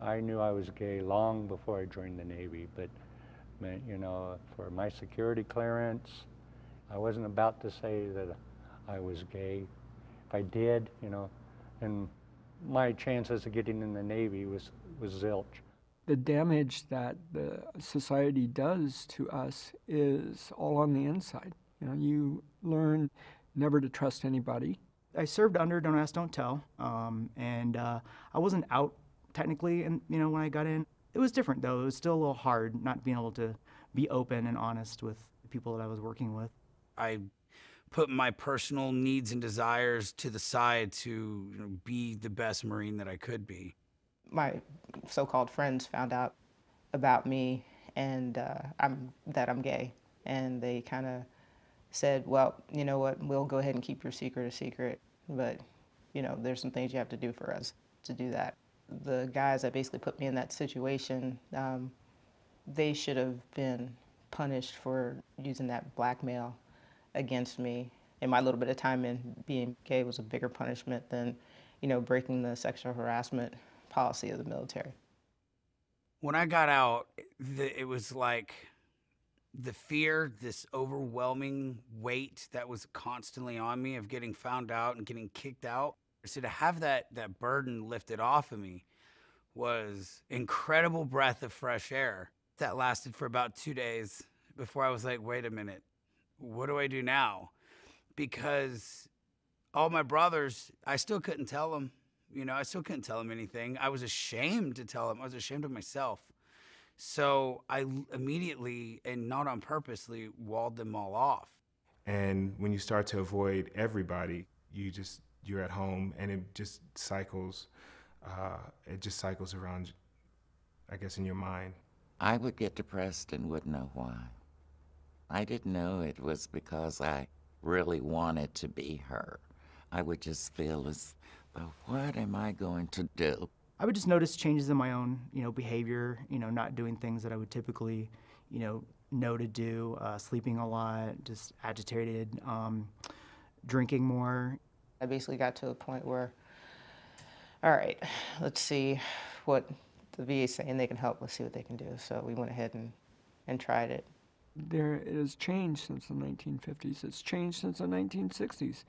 I knew I was gay long before I joined the Navy, but you know, for my security clearance, I wasn't about to say that I was gay. If I did, you know, and my chances of getting in the Navy was zilch. The damage that the society does to us is all on the inside. You know, you learn never to trust anybody. I served under Don't Ask, Don't Tell, and I wasn't out technically, and when I got in, it was different though. It was still a little hard not being able to be open and honest with the people that I was working with. I put my personal needs and desires to the side to be the best Marine that I could be. My so-called friends found out about me and that I'm gay, and they kind of said, well, you know what, we'll go ahead and keep your secret a secret, but there's some things you have to do for us to do that. The guys that basically put me in that situation, they should have been punished for using that blackmail against me. And my little bit of time in being gay was a bigger punishment than, breaking the sexual harassment policy of the military. When I got out, it was like the fear, this overwhelming weight that was constantly on me of getting found out and getting kicked out. So to have that burden lifted off of me was incredible breath of fresh air. That lasted for about 2 days before I was like, wait a minute, what do I do now? Because all my brothers, I still couldn't tell them. I still couldn't tell them anything. I was ashamed to tell them. I was ashamed of myself. So I immediately, and not on purposely, walled them all off. And when you start to avoid everybody, you're at home, and it just cycles around, I guess, in your mind. I would get depressed and wouldn't know why. I didn't know it was because I really wanted to be her. I would just feel as though, what am I going to do? I would just notice changes in my own, behavior, not doing things that I would typically, know to do, sleeping a lot, just agitated, drinking more. I basically got to a point where, all right, let's see what the VA is saying they can help. Let's see what they can do. So we went ahead and tried it. It has changed since the 1950s. It's changed since the 1960s.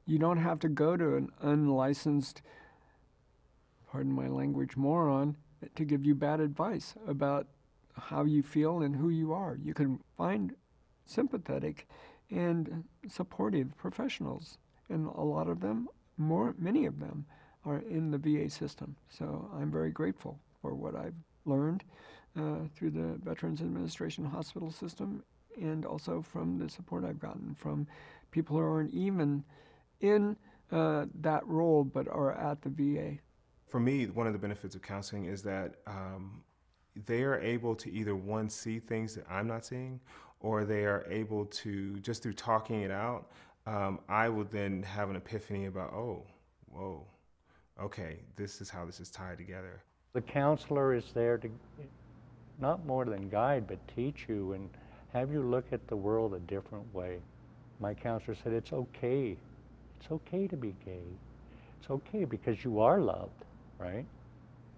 You don't have to go to an unlicensed, pardon my language, moron to give you bad advice about how you feel and who you are. You can find sympathetic and supportive professionals, and a lot of them, many of them, are in the VA system. So I'm very grateful for what I've learned through the Veterans Administration hospital system, and also from the support I've gotten from people who aren't even in that role but are at the VA. For me, one of the benefits of counseling is that they are able to either, one, see things that I'm not seeing, or they are able to, just through talking it out, I will then have an epiphany about, oh, whoa, okay, this is how this is tied together. The counselor is there to not more than guide, but teach you and have you look at the world a different way. My counselor said, it's okay. It's okay to be gay. It's okay because you are loved, right?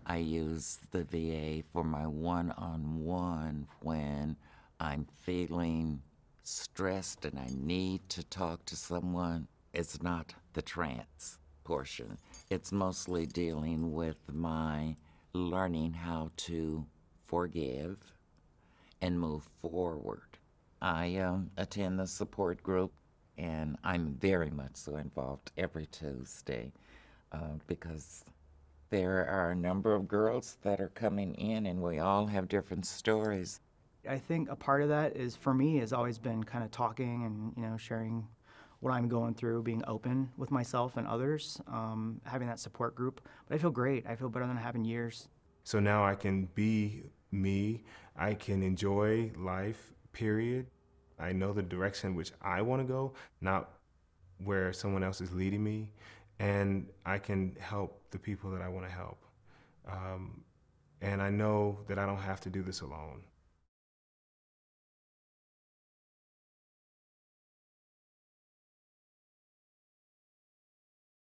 I use the VA for my one-on-one when I'm feeling stressed and I need to talk to someone. It's not the trance portion. It's mostly dealing with my learning how to forgive and move forward. I attend the support group, and I'm very much so involved every Tuesday because there are a number of girls that are coming in, and we all have different stories. I think a part of that is, for me, has always been kind of talking and, sharing what I'm going through, being open with myself and others, having that support group. But I feel great. I feel better than I have in years. So now I can be me. I can enjoy life, period. I know the direction which I want to go, not where someone else is leading me. And I can help the people that I want to help. And I know that I don't have to do this alone.